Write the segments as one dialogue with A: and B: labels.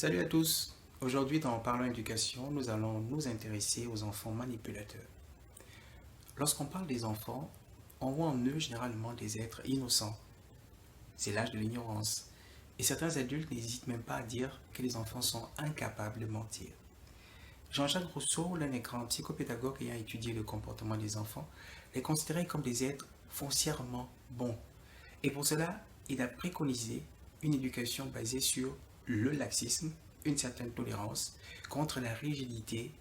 A: Salut à tous. Aujourd'hui, dans Parlons Éducation, nous allons nous intéresser aux enfants manipulateurs. Lorsqu'on parle des enfants, on voit en eux généralement des êtres innocents. C'est l'âge de l'ignorance. Et certains adultes n'hésitent même pas à dire que les enfants sont incapables de mentir. Jean-Jacques Rousseau, l'un des grands psychopédagogues ayant étudié le comportement des enfants, les considérait comme des êtres foncièrement bons. Et pour cela, il a préconisé une éducation basée sur le laxisme, une certaine tolérance contre la rigidité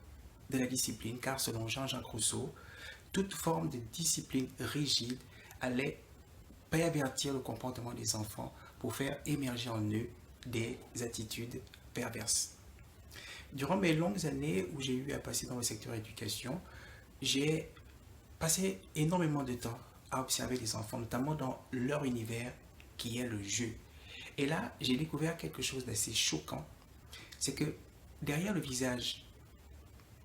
A: de la discipline, car selon Jean-Jacques Rousseau, toute forme de discipline rigide allait pervertir le comportement des enfants pour faire émerger en eux des attitudes perverses. Durant mes longues années où j'ai eu à passer dans le secteur éducation, j'ai passé énormément de temps à observer les enfants, notamment dans leur univers qui est le jeu. Et là, j'ai découvert quelque chose d'assez choquant, c'est que derrière le visage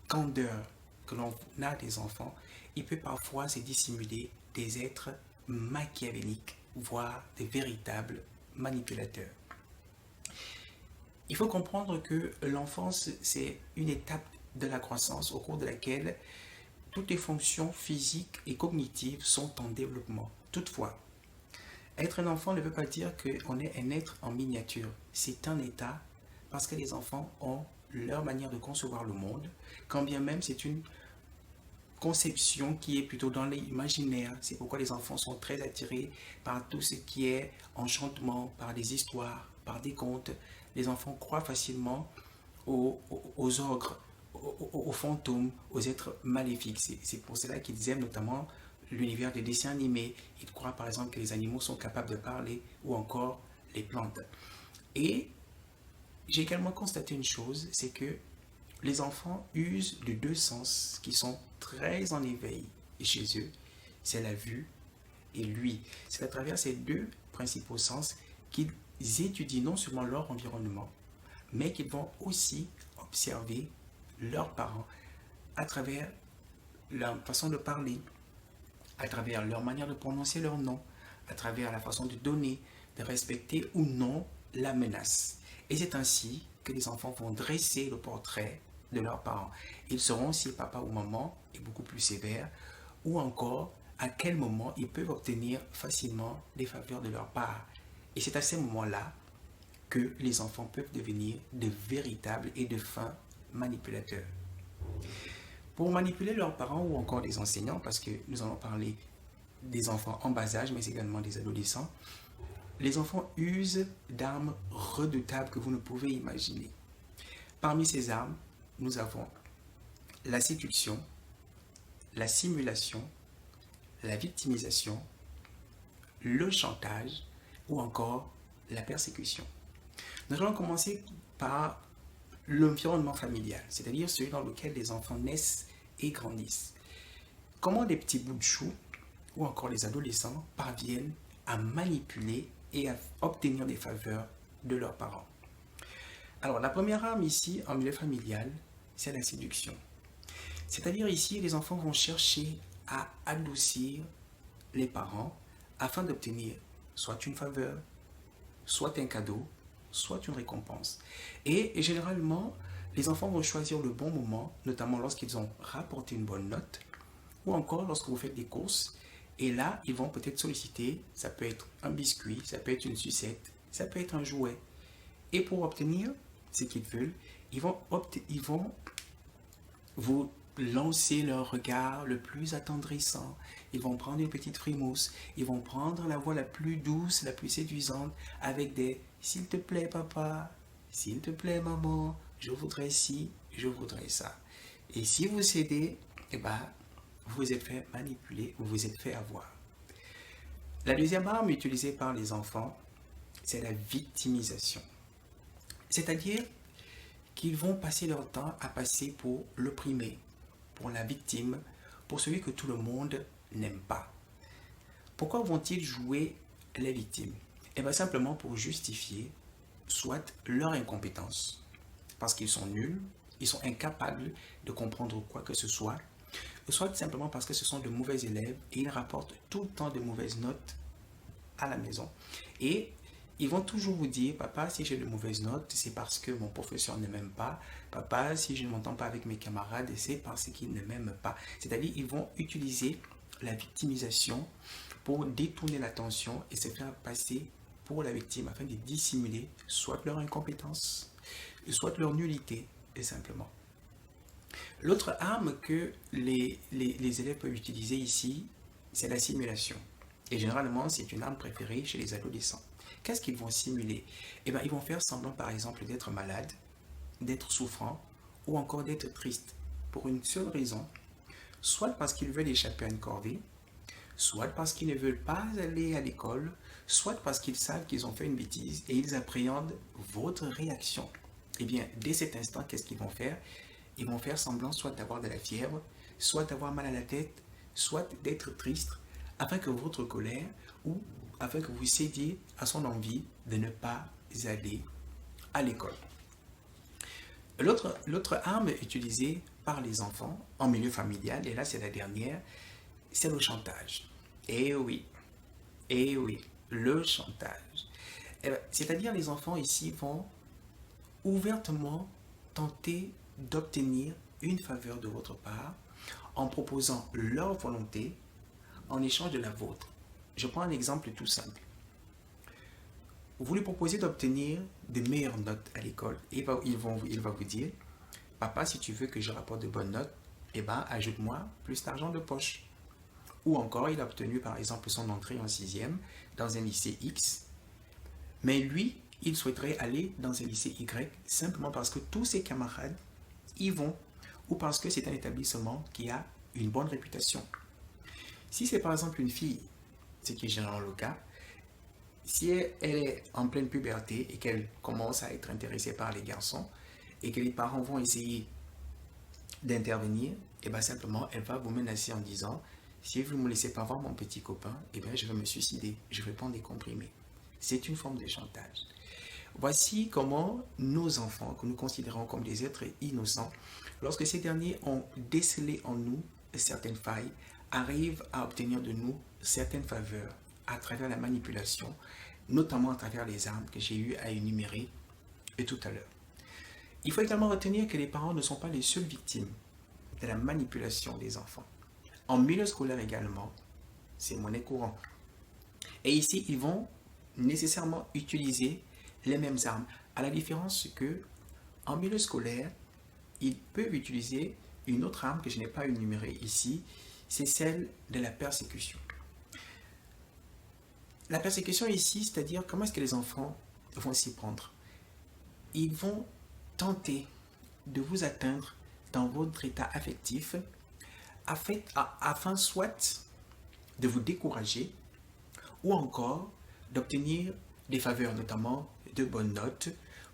A: candeur que l'on a des enfants, il peut parfois se dissimuler des êtres machiavéliques, voire des véritables manipulateurs. Il faut comprendre que l'enfance, c'est une étape de la croissance au cours de laquelle toutes les fonctions physiques et cognitives sont en développement. Toutefois, être un enfant ne veut pas dire qu'on est un être en miniature. C'est un état parce que les enfants ont leur manière de concevoir le monde, quand bien même c'est une conception qui est plutôt dans l'imaginaire. C'est pourquoi les enfants sont très attirés par tout ce qui est enchantement, par des histoires, par des contes. Les enfants croient facilement aux ogres, aux fantômes, aux êtres maléfiques. C'est pour cela qu'ils aiment notamment l'univers des dessins animés. Ils croient par exemple que les animaux sont capables de parler ou encore les plantes. Et j'ai également constaté une chose, c'est que les enfants usent de deux sens qui sont très en éveil chez eux. C'est la vue et l'ouïe. C'est à travers ces deux principaux sens qu'ils étudient non seulement leur environnement, mais qu'ils vont aussi observer leurs parents à travers leur façon de parler, à travers leur manière de prononcer leur nom, à travers la façon de donner, de respecter ou non la menace. Et c'est ainsi que les enfants vont dresser le portrait de leurs parents. Ils sauront si papa ou maman est beaucoup plus sévère ou encore à quel moment ils peuvent obtenir facilement des faveurs de leur part. Et c'est à ces moments-là que les enfants peuvent devenir de véritables et de fins manipulateurs. Pour manipuler leurs parents ou encore les enseignants, parce que nous allons parler des enfants en bas âge, mais également des adolescents, les enfants usent d'armes redoutables que vous ne pouvez imaginer. Parmi ces armes, nous avons la séduction, la simulation, la victimisation, le chantage ou encore la persécution. Nous allons commencer par l'environnement familial, c'est-à-dire celui dans lequel les enfants naissent et grandissent. Comment des petits bouts de chou ou encore les adolescents parviennent à manipuler et à obtenir des faveurs de leurs parents. Alors, la première arme ici, en milieu familial, c'est la séduction. C'est-à-dire ici, les enfants vont chercher à adoucir les parents afin d'obtenir soit une faveur, soit un cadeau, soit une récompense. Et généralement, les enfants vont choisir le bon moment, notamment lorsqu'ils ont rapporté une bonne note, ou encore lorsque vous faites des courses. Et là, ils vont peut-être solliciter, ça peut être un biscuit, ça peut être une sucette, ça peut être un jouet. Et pour obtenir ce qu'ils veulent, ils vont vous lancer leur regard le plus attendrissant. Ils vont prendre une petite frimousse. Ils vont prendre la voix la plus douce, la plus séduisante, avec des s'il te plaît papa, s'il te plaît maman, je voudrais ci, je voudrais ça. Et si vous cédez, eh ben, vous vous êtes fait manipuler, vous vous êtes fait avoir. La deuxième arme utilisée par les enfants, c'est la victimisation. C'est-à-dire qu'ils vont passer leur temps à passer pour l'opprimé, pour la victime, pour celui que tout le monde n'aime pas. Pourquoi vont-ils jouer les victimes? Eh bien simplement pour justifier soit leur incompétence, parce qu'ils sont nuls, ils sont incapables de comprendre quoi que ce soit, soit simplement parce que ce sont de mauvais élèves et ils rapportent tout le temps de mauvaises notes à la maison. Et Ils vont toujours vous dire, papa, si j'ai de mauvaises notes, c'est parce que mon professeur ne m'aime pas. Papa, si je ne m'entends pas avec mes camarades, c'est parce qu'ils ne m'aiment pas. C'est-à-dire, ils vont utiliser la victimisation pour détourner l'attention et se faire passer pour la victime afin de dissimuler soit leur incompétence, soit leur nullité, et simplement. L'autre arme que les élèves peuvent utiliser ici, c'est la simulation. Et généralement, c'est une arme préférée chez les adolescents. Qu'est-ce qu'ils vont simuler? Eh bien, ils vont faire semblant, par exemple, d'être malade, d'être souffrant ou encore d'être triste pour une seule raison, soit parce qu'ils veulent échapper à une corvée, soit parce qu'ils ne veulent pas aller à l'école, soit parce qu'ils savent qu'ils ont fait une bêtise et ils appréhendent votre réaction. Eh bien, dès cet instant, qu'est-ce qu'ils vont faire? Ils vont faire semblant soit d'avoir de la fièvre, soit d'avoir mal à la tête, soit d'être triste, afin que votre colère ou afin que vous cédiez à son envie de ne pas aller à l'école. L'autre arme utilisée par les enfants en milieu familial, et là c'est la dernière, c'est le chantage. Eh oui, le chantage. C'est-à-dire les enfants ici vont ouvertement tenter d'obtenir une faveur de votre part en proposant leur volonté en échange de la vôtre. Je prends un exemple tout simple. Vous lui proposez d'obtenir de meilleures notes à l'école et il va vous dire, papa, si tu veux que je rapporte de bonnes notes, eh ben, ajoute-moi plus d'argent de poche. Ou encore, il a obtenu par exemple son entrée en sixième dans un lycée X, mais lui, il souhaiterait aller dans un lycée Y simplement parce que tous ses camarades y vont ou parce que c'est un établissement qui a une bonne réputation. Si c'est par exemple une fille, ce qui est généralement le cas, si elle est en pleine puberté et qu'elle commence à être intéressée par les garçons et que les parents vont essayer d'intervenir, et bien simplement elle va vous menacer en disant si vous ne me laissez pas voir mon petit copain, et bien je vais me suicider, je vais prendre des comprimés. C'est une forme de chantage. Voici comment nos enfants, que nous considérons comme des êtres innocents, lorsque ces derniers ont décelé en nous certaines failles, arrivent à obtenir de nous certaines faveurs à travers la manipulation, notamment à travers les armes que j'ai eu à énumérer tout à l'heure. Il faut également retenir que les parents ne sont pas les seules victimes de la manipulation des enfants. En milieu scolaire également, c'est monnaie courante. Et ici, ils vont nécessairement utiliser les mêmes armes, à la différence que en milieu scolaire, ils peuvent utiliser une autre arme que je n'ai pas énumérée ici, c'est celle de la persécution. La persécution ici, c'est-à-dire comment est-ce que les enfants vont s'y prendre? Ils vont tenter de vous atteindre dans votre état affectif afin soit de vous décourager ou encore d'obtenir des faveurs, notamment de bonnes notes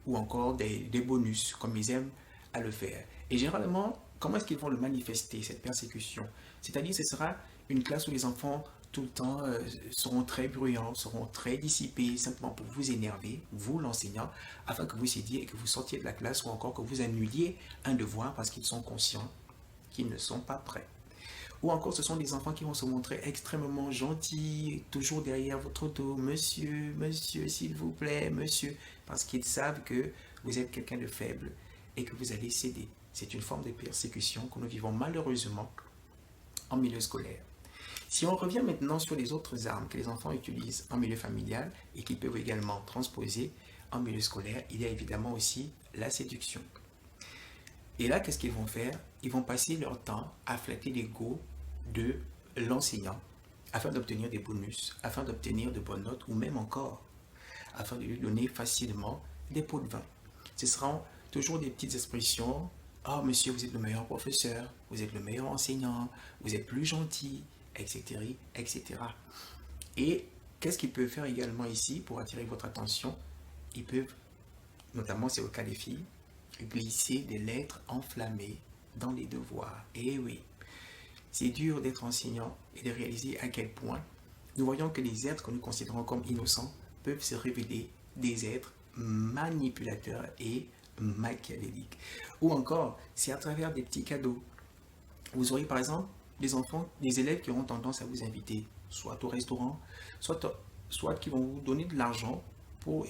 A: ou encore des bonus, comme ils aiment à le faire. Et généralement, comment est-ce qu'ils vont le manifester, cette persécution? C'est-à-dire ce sera une classe où les enfants tout le temps seront très bruyants, seront très dissipés, simplement pour vous énerver, vous l'enseignant, afin que vous cédiez et que vous sortiez de la classe ou encore que vous annuliez un devoir parce qu'ils sont conscients qu'ils ne sont pas prêts. Ou encore, ce sont des enfants qui vont se montrer extrêmement gentils, toujours derrière votre dos, monsieur, monsieur, s'il vous plaît, monsieur, parce qu'ils savent que vous êtes quelqu'un de faible et que vous allez céder. C'est une forme de persécution que nous vivons malheureusement en milieu scolaire. Si on revient maintenant sur les autres armes que les enfants utilisent en milieu familial et qu'ils peuvent également transposer en milieu scolaire, il y a évidemment aussi la séduction. Et là, qu'est-ce qu'ils vont faire? Ils vont passer leur temps à flatter l'ego de l'enseignant afin d'obtenir des bonus, afin d'obtenir de bonnes notes ou même encore afin de lui donner facilement des pots de vin. Ce seront toujours des petites expressions. Oh monsieur, vous êtes le meilleur professeur, vous êtes le meilleur enseignant, vous êtes plus gentil, etc. etc. Et qu'est-ce qu'ils peuvent faire également ici pour attirer votre attention? Ils peuvent, notamment c'est au cas des filles, glisser des lettres enflammées dans les devoirs. Et oui, c'est dur d'être enseignant et de réaliser à quel point nous voyons que les êtres que nous considérons comme innocents peuvent se révéler des êtres manipulateurs et machiavéliques. Ou encore, c'est à travers des petits cadeaux. Vous aurez par exemple des enfants, des élèves qui auront tendance à vous inviter, soit au restaurant, soit qui vont vous donner de l'argent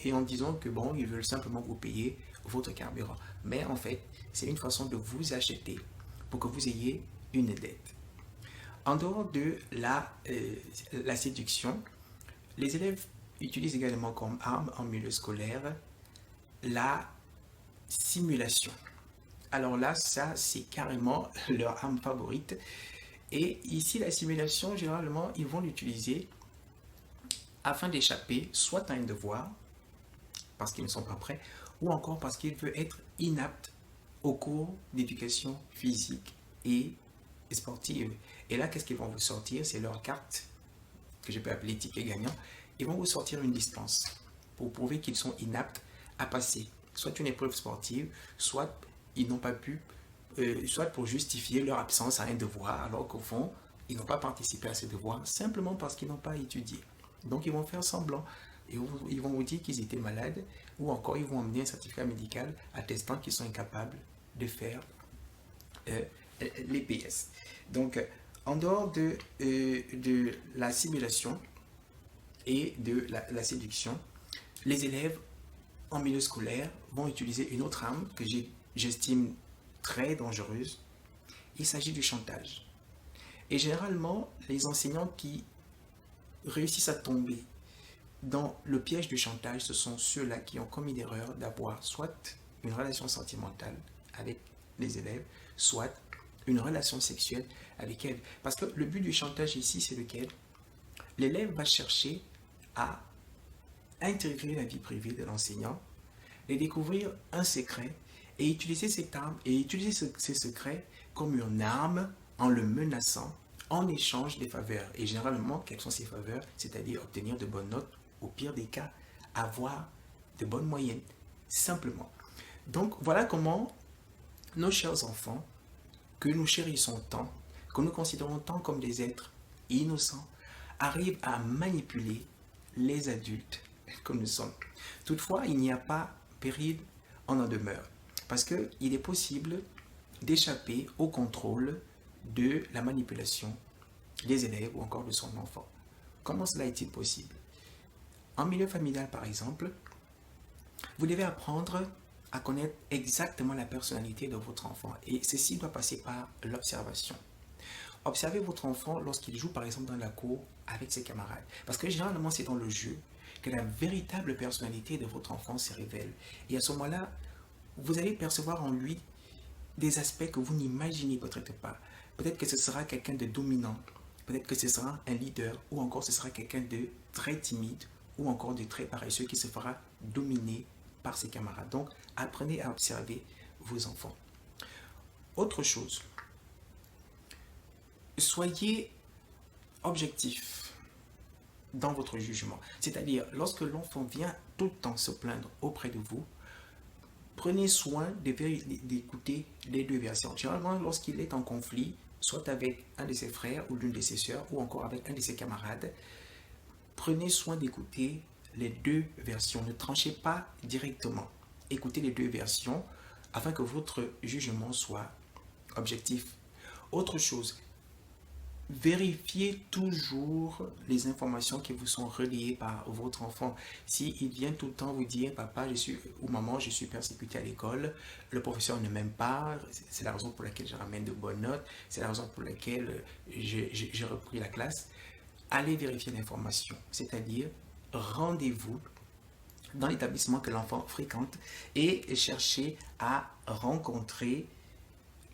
A: et en disant que bon, ils veulent simplement vous payer votre carburant. Mais en fait, c'est une façon de vous acheter pour que vous ayez une dette. En dehors de la séduction, les élèves utilisent également comme arme en milieu scolaire la simulation. Alors là, ça, c'est carrément leur arme favorite. Et ici, la simulation, généralement, ils vont l'utiliser afin d'échapper soit à un devoir, parce qu'ils ne sont pas prêts, ou encore parce qu'ils veulent être inaptes au cours d'éducation physique et sportive. Et là, qu'est-ce qu'ils vont vous sortir? C'est leur carte, que je peux appeler ticket gagnant. Ils vont vous sortir une dispense pour prouver qu'ils sont inaptes à passer soit une épreuve sportive, soit ils n'ont pas pu, soit pour justifier leur absence à un devoir, alors qu'au fond, ils n'ont pas participé à ce devoir simplement parce qu'ils n'ont pas étudié. Donc, ils vont faire semblant. Et ils vont vous dire qu'ils étaient malades, ou encore ils vont emmener un certificat médical attestant qu'ils sont incapables de faire les PS. Donc, en dehors de la simulation et de la séduction, les élèves en milieu scolaire vont utiliser une autre arme que j'estime très dangereuse. Il s'agit du chantage. Et généralement, les enseignants qui réussissent à tomber dans le piège du chantage, ce sont ceux-là qui ont commis l'erreur d'avoir soit une relation sentimentale avec les élèves, soit une relation sexuelle avec elles. Parce que le but du chantage ici, c'est lequel? L'élève va chercher à intégrer la vie privée de l'enseignant, et découvrir un secret et utiliser cette arme et utiliser ces secrets comme une arme en le menaçant en échange des faveurs. Et généralement, quelles sont ces faveurs? C'est-à-dire obtenir de bonnes notes, au pire des cas, avoir de bonnes moyennes, simplement. Donc voilà comment nos chers enfants, que nous chérissons tant, que nous considérons tant comme des êtres innocents, arrivent à manipuler les adultes que nous sommes. Toutefois, il n'y a pas péril en demeure, parce qu'il est possible d'échapper au contrôle de la manipulation des élèves ou encore de son enfant. Comment cela est-il possible? En milieu familial, par exemple, vous devez apprendre à connaître exactement la personnalité de votre enfant, et ceci doit passer par l'observation. Observez votre enfant lorsqu'il joue par exemple dans la cour avec ses camarades, parce que généralement c'est dans le jeu que la véritable personnalité de votre enfant se révèle. Et à ce moment-là, vous allez percevoir en lui des aspects que vous n'imaginez peut-être pas. Peut-être que ce sera quelqu'un de dominant, peut-être que ce sera un leader, ou encore ce sera quelqu'un de très timide, ou encore de très paresseux qui se fera dominer par ses camarades. Donc, apprenez à observer vos enfants. Autre chose, soyez objectif dans votre jugement. C'est-à-dire, lorsque l'enfant vient tout le temps se plaindre auprès de vous, prenez soin d'écouter les deux versions. Généralement, lorsqu'il est en conflit, soit avec un de ses frères ou l'une de ses sœurs, ou encore avec un de ses camarades, prenez soin d'écouter les deux versions. Ne tranchez pas directement. Écoutez les deux versions afin que votre jugement soit objectif. Autre chose, vérifiez toujours les informations qui vous sont relayées par votre enfant. S'il vient tout le temps vous dire, papa ou maman, je suis persécuté à l'école, le professeur ne m'aime pas, c'est la raison pour laquelle je ramène de bonnes notes, c'est la raison pour laquelle j'ai repris la classe, allez vérifier l'information. C'est-à-dire, rendez-vous dans l'établissement que l'enfant fréquente et cherchez à rencontrer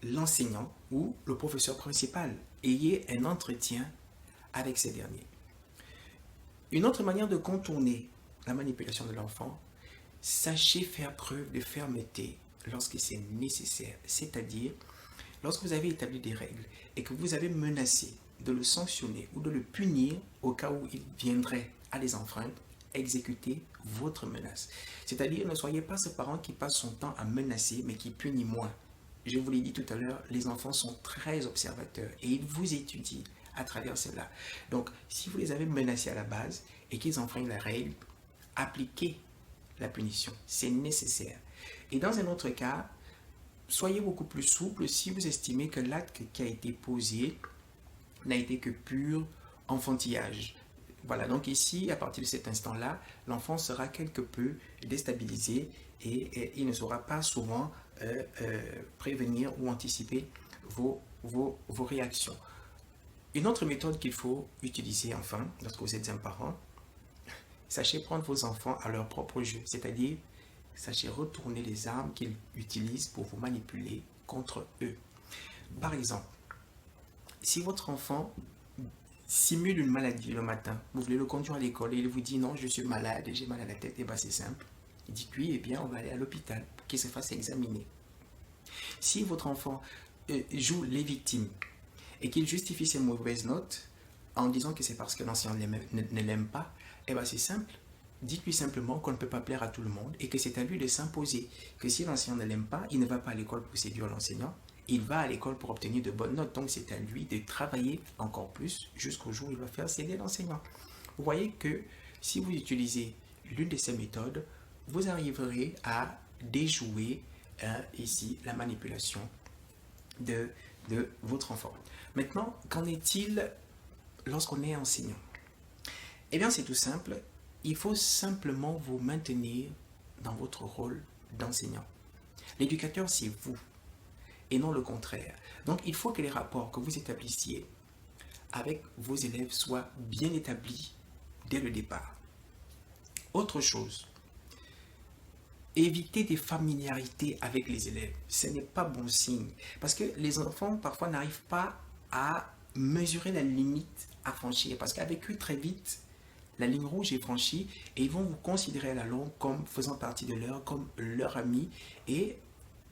A: l'enseignant ou le professeur principal. Ayez un entretien avec ces derniers. Une autre manière de contourner la manipulation de l'enfant, sachez faire preuve de fermeté lorsque c'est nécessaire. C'est-à-dire, lorsque vous avez établi des règles et que vous avez menacé de le sanctionner ou de le punir au cas où il viendrait à les enfreindre, exécutez votre menace. C'est-à-dire, ne soyez pas ce parent qui passe son temps à menacer mais qui punit moins. Je vous l'ai dit tout à l'heure, les enfants sont très observateurs et ils vous étudient à travers cela. Donc, si vous les avez menacés à la base et qu'ils enfreignent la règle, appliquez la punition. C'est nécessaire. Et dans un autre cas, soyez beaucoup plus souple si vous estimez que l'acte qui a été posé n'a été que pur enfantillage. Voilà, donc ici, à partir de cet instant-là, l'enfant sera quelque peu déstabilisé et il ne saura pas souvent prévenir ou anticiper vos réactions. Une autre méthode qu'il faut utiliser, enfin, lorsque vous êtes un parent, sachez prendre vos enfants à leur propre jeu, c'est-à-dire sachez retourner les armes qu'ils utilisent pour vous manipuler contre eux. Par exemple, si votre enfant simule une maladie le matin, vous voulez le conduire à l'école et il vous dit non, je suis malade et j'ai mal à la tête, et bien c'est simple. Il dit oui, eh bien on va aller à l'hôpital pour qu'il se fasse examiner. Si votre enfant joue les victimes et qu'il justifie ses mauvaises notes en disant que c'est parce que l'enseignant ne l'aime pas, eh bien c'est simple. Dites-lui simplement qu'on ne peut pas plaire à tout le monde et que c'est à lui de s'imposer. Que si l'enseignant ne l'aime pas, il ne va pas à l'école pour séduire l'enseignant, il va à l'école pour obtenir de bonnes notes. Donc c'est à lui de travailler encore plus jusqu'au jour où il va faire céder l'enseignant. Vous voyez que si vous utilisez l'une de ces méthodes, vous arriverez à déjouer ici la manipulation de votre enfant. Maintenant, qu'en est-il lorsqu'on est enseignant? Eh bien, c'est tout simple. Il faut simplement vous maintenir dans votre rôle d'enseignant. L'éducateur, c'est vous, et non le contraire. Donc, il faut que les rapports que vous établissiez avec vos élèves soient bien établis dès le départ. Autre chose, évitez des familiarités avec les élèves. Ce n'est pas bon signe. Parce que les enfants, parfois, n'arrivent pas à mesurer la limite à franchir. Parce qu'avec eux, très vite, la ligne rouge est franchie et ils vont vous considérer à la longue comme faisant partie de leur, comme leur ami. Et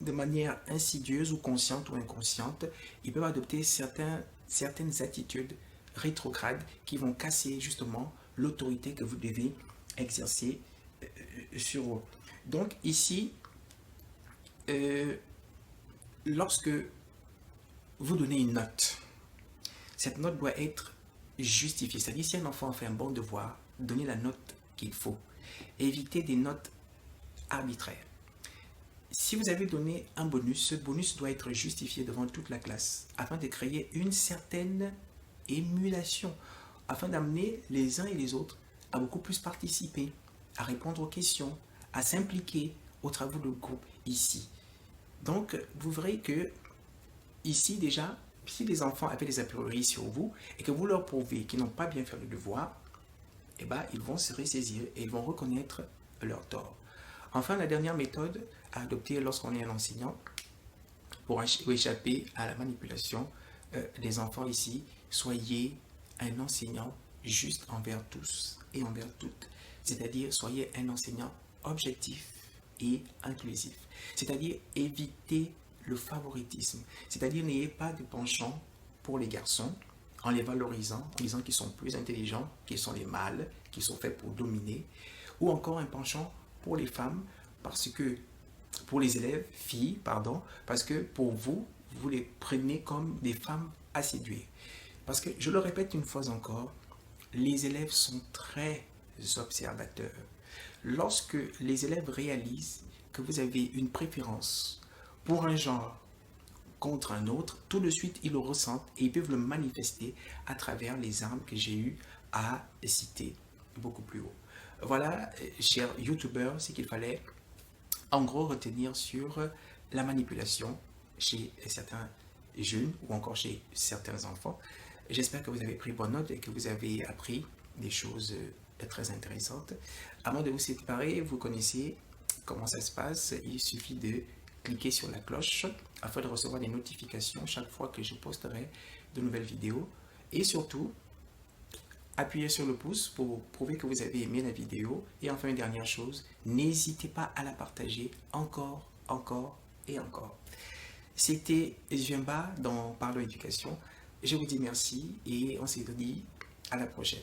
A: de manière insidieuse ou consciente ou inconsciente, ils peuvent adopter certaines attitudes rétrogrades qui vont casser justement l'autorité que vous devez exercer sur eux. Donc ici, lorsque vous donnez une note, cette note doit être justifiée. C'est-à-dire si un enfant fait un bon devoir, donnez la note qu'il faut. Évitez des notes arbitraires. Si vous avez donné un bonus, ce bonus doit être justifié devant toute la classe afin de créer une certaine émulation, afin d'amener les uns et les autres à beaucoup plus participer, à répondre aux questions, à s'impliquer aux travaux de groupe ici. Donc, vous verrez que ici déjà, si les enfants avaient des a priori sur vous et que vous leur prouvez qu'ils n'ont pas bien fait le devoir, eh ben, ils vont se ressaisir et ils vont reconnaître leur tort. Enfin, la dernière méthode à adopter lorsqu'on est un enseignant pour échapper à la manipulation des enfants ici, soyez un enseignant juste envers tous et envers toutes. C'est-à-dire, soyez un enseignant objectif et inclusif. C'est-à-dire, évitez le favoritisme. C'est-à-dire, n'ayez pas de penchant pour les garçons en les valorisant, en disant qu'ils sont plus intelligents, qu'ils sont les mâles, qu'ils sont faits pour dominer, ou encore un penchant pour les femmes, parce que, pour les élèves, filles, pardon, parce que pour vous, vous les prenez comme des femmes à séduire. Parce que, je le répète une fois encore, les élèves sont très observateurs. Lorsque les élèves réalisent que vous avez une préférence pour un genre contre un autre, tout de suite ils le ressentent et ils peuvent le manifester à travers les armes que j'ai eu à citer beaucoup plus haut. Voilà, chers youtubeurs, ce qu'il fallait en gros retenir sur la manipulation chez certains jeunes ou encore chez certains enfants. J'espère que vous avez pris bonne note et que vous avez appris des choses très intéressantes. Avant de vous séparer, vous connaissez comment ça se passe. Il suffit de cliquer sur la cloche afin de recevoir des notifications chaque fois que je posterai de nouvelles vidéos. Et surtout, appuyez sur le pouce pour prouver que vous avez aimé la vidéo. Et enfin, une dernière chose, n'hésitez pas à la partager encore, encore et encore. C'était Jumba dans Parlons Éducation. Je vous dis merci et on se dit à la prochaine.